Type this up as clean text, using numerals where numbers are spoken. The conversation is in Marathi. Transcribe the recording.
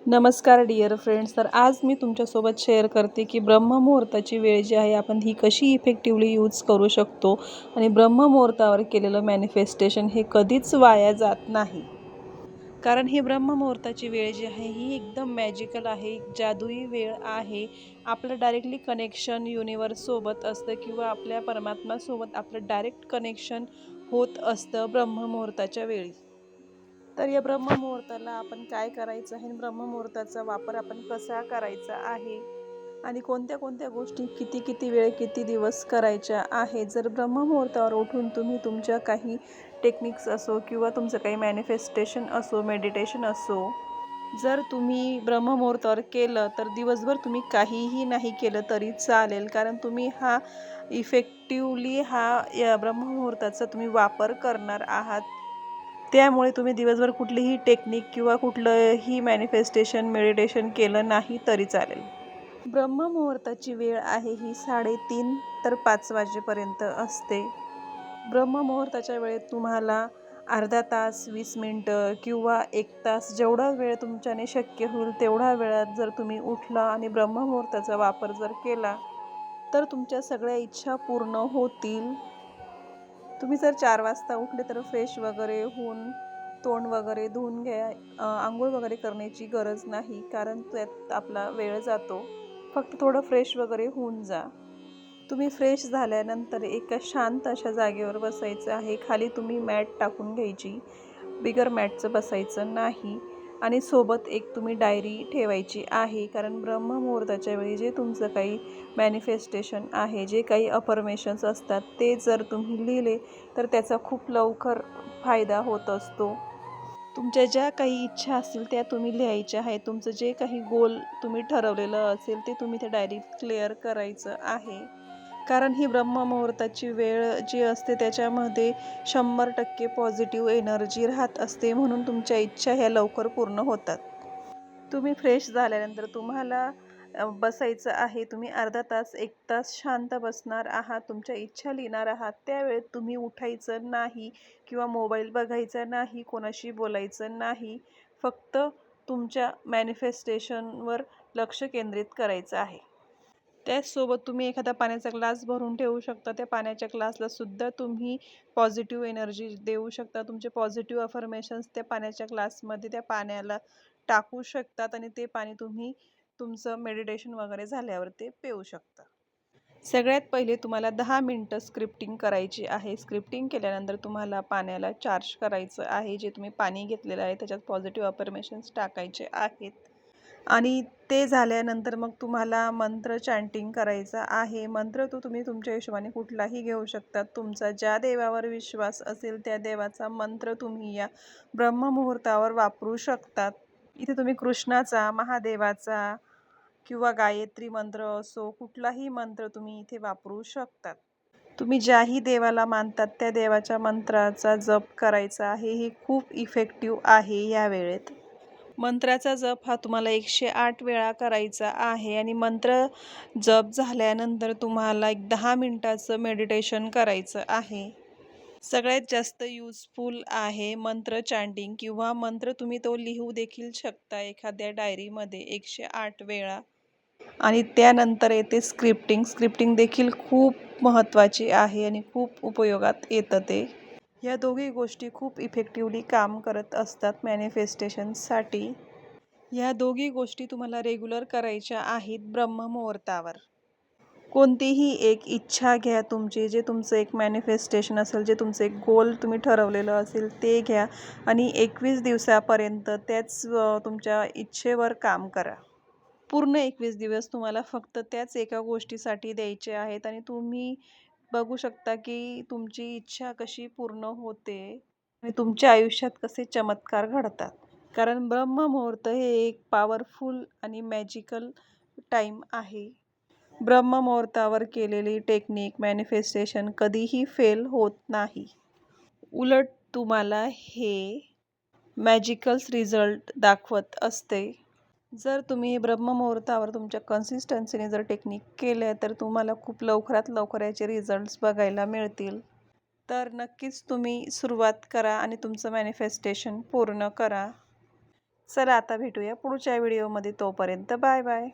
नमस्कार डिअर फ्रेंड्स. तर आज मी तुमच्यासोबत शेअर करते की ब्रह्ममुहूर्ताची वेळ जी आहे आपण ही कशी इफेक्टिवली यूज करू शकतो आणि ब्रह्ममुहूर्तावर केलेलं मॅनिफेस्टेशन हे कधीच वाया जात नाही. कारण ही ब्रह्ममुहूर्ताची वेळ जी आहे ही एकदम मॅजिकल आहे, एक जादुई वेळ आहे. आपलं डायरेक्टली कनेक्शन युनिवर्ससोबत असतं किंवा आपल्या परमात्म्यासोबत आपलं डायरेक्ट कनेक्शन होत असतं ब्रह्ममुहूर्ताच्या वेळी. तर या ब्रह्ममुहूर्ताला आपण काय करायचं आहे आणि ब्रह्ममुहूर्ताचा वापर आपण कसा करायचा आहे आणि कोणत्या कोणत्या गोष्टी किती किती वेळ किती दिवस करायच्या आहे. जर ब्रह्ममुहूर्तावर उठून तुम्ही तुमच्या काही टेक्निक्स असो किंवा तुमचं काही मॅनिफेस्टेशन असो, मेडिटेशन असो, जर तुम्ही ब्रह्ममुहूर्तावर केलं तर दिवसभर तुम्ही काहीही नाही केलं तरी चालेल. कारण तुम्ही हा इफेक्टिवली या ब्रह्ममुहूर्ताचा तुम्ही वापर करणार आहात. त्यामुळे तुम्ही दिवसभर कुठलीही टेक्निक किंवा कुठलंही मॅनिफेस्टेशन, मेडिटेशन केलं नाही तरी चालेल. ब्रह्ममुहूर्ताची वेळ आहे ही 3:30 तर 5 वाजेपर्यंत असते. ब्रह्ममुहूर्ताच्या वेळेत तुम्हाला अर्धा तास, 20 मिनटं किंवा 1 तास जेवढा वेळ तुमच्याने शक्य होईल तेवढ्या वेळात जर तुम्ही उठला आणि ब्रह्ममुहूर्ताचा वापर जर केला, तर तुमच्या सगळ्या इच्छा पूर्ण होतील. तुम्ही जर 4 वाजता उठले तर फ्रेश वगैरे होऊन तोंड वगैरे धुवून घ्या. अंघोळ वगैरे करण्याची गरज नाही, कारण त्यात आपला वेळ जातो. फक्त थोडं फ्रेश वगैरे होऊन जा. तुम्ही फ्रेश झाल्यानंतर एका शांत अशा जागेवर बसायचं आहे. खाली तुम्ही मॅट टाकून घ्यायची, बिगर मॅटचं बसायचं नाही आणि सोबत एक तुम्ही डायरी ठेवायची आहे. कारण ब्रह्ममुहूर्ताच्या वेळी जे तुमचं काही मॅनिफेस्टेशन आहे, जे काही अफर्मेशन्स असतात, ते जर तुम्ही लिहिले तर त्याचा खूप लवकर फायदा होत असतो. तुमच्या ज्या काही इच्छा असतील त्या तुम्ही लिहायच्या आहेत. तुमचं जे काही गोल तुम्ही ठरवलेलं असेल ते तुम्ही त्या डायरीत क्लिअर करायचं आहे. कारण ही ब्रह्ममुहूर्ताची वेळ जी असते त्याच्यामध्ये 100% पॉझिटिव्ह एनर्जी राहत असते, म्हणून तुमच्या इच्छा ह्या लवकर पूर्ण होतात. तुम्ही फ्रेश झाल्यानंतर तुम्हाला बसायचं आहे. तुम्ही अर्धा तास, 1 तास शांत बसणार आहात. तुमच्या इच्छा लिहिणार आहात. त्यावेळेत तुम्ही उठायचं नाही किंवा मोबाईल बघायचा नाही, कोणाशी बोलायचं नाही. फक्त तुमच्या मॅनिफेस्टेशनवर लक्ष केंद्रित करायचं आहे. त्याचसोबत तुम्ही एखादा पाण्याचा ग्लास भरून ठेवू शकता. त्या पाण्याच्या ग्लासला सुद्धा तुम्ही पॉझिटिव्ह एनर्जी देऊ शकता. तुमचे पॉझिटिव्ह अफर्मेशन्स त्या पाण्याच्या ग्लासमध्ये त्या पाण्याला टाकू शकतात आणि ते पाणी तुम्ही तुमचं मेडिटेशन वगैरे झाल्यावर ते पिऊ शकता. सगळ्यात पहिले तुम्हाला 10 मिनटं स्क्रिप्टिंग करायची आहे. स्क्रिप्टिंग केल्यानंतर तुम्हाला पाण्याला चार्ज करायचं आहे. जे तुम्ही पाणी घेतलेलं आहे त्याच्यात पॉझिटिव्ह अफर्मेशन्स टाकायचे आहेत आणि ते झाल्यानंतर मग तुम्हाला मंत्र चॅन्टिंग करायचा आहे. मंत्र तो तुम्ही तुमच्या हिशोबाने कुठलाही घेऊ शकता. तुमचा ज्या देवावर विश्वास असेल त्या देवाचा मंत्र तुम्ही या ब्रह्ममुहूर्तावर वापरू शकतात. इथे तुम्ही कृष्णाचा, महादेवाचा किंवा गायत्री मंत्र असो, कुठलाही मंत्र तुम्ही इथे वापरू शकतात. तुम्ही ज्याही देवाला मानतात त्या देवाच्या मंत्राचा जप करायचा आहे. हे खूप इफेक्टिव्ह आहे या वेळेत. मंत्राचा जप हा तुम्हाला 108 वेळा करायचा आहे आणि मंत्र जप झाल्यानंतर तुम्हाला एक 10 मिनिटाचं मेडिटेशन करायचं आहे. सगळ्यात जास्त युजफुल आहे मंत्र चॅन्टिंग किंवा मंत्र तुम्ही तो लिहू देखील शकता एखाद्या डायरीमध्ये 108 वेळा. आणि त्यानंतर येते स्क्रिप्टिंग. स्क्रिप्टिंग देखील खूप महत्त्वाची आहे आणि खूप उपयोगात येतं ते. या दोघी गोष्टी खूप इफेक्टिवली काम करत असतात मॅनिफेस्टेशनसाठी. या दोघी गोष्टी तुम्हाला रेग्युलर करायच्या आहेत ब्रह्ममुहूर्तावर. कोणतीही एक इच्छा घ्या तुमची, जे तुमचं एक मॅनिफेस्टेशन असेल, जे तुमचं एक गोल तुम्ही ठरवलेलं असेल ते घ्या आणि 21 दिवसापर्यंत तुमच्या इच्छेवर काम करा. पूर्ण 21 दिवस तुम्हाला फक्त त्याच एका गोष्टीसाठी द्यायचे आहेत आणि तुम्ही बघू शकता की तुमची इच्छा कशी पूर्ण होते आणि तुमच्या आयुष्यात कसे चमत्कार घडतात. कारण ब्रह्ममुहूर्त हे एक पॉवरफुल आणि मॅजिकल टाईम आहे. ब्रह्ममुहूर्तावर केलेली टेक्निक, मॅनिफेस्टेशन कधीही फेल होत नाही. उलट तुम्हाला हे मॅजिकल्स रिझल्ट दाखवत असते. जर तुम्ही ब्रह्ममुहूर्तावर तुमच्या कन्सिस्टन्सीने जर टेक्निक केल्या तर तुम्हाला खूप लवकरात लवकर याचे रिझल्ट्स बघायला मिळतील. तर नक्कीच तुम्ही सुरुवात करा आणि तुमचं मॅनिफेस्टेशन पूर्ण करा. चला आता भेटूया पुढच्या व्हिडिओमध्ये. तोपर्यंत बाय बाय.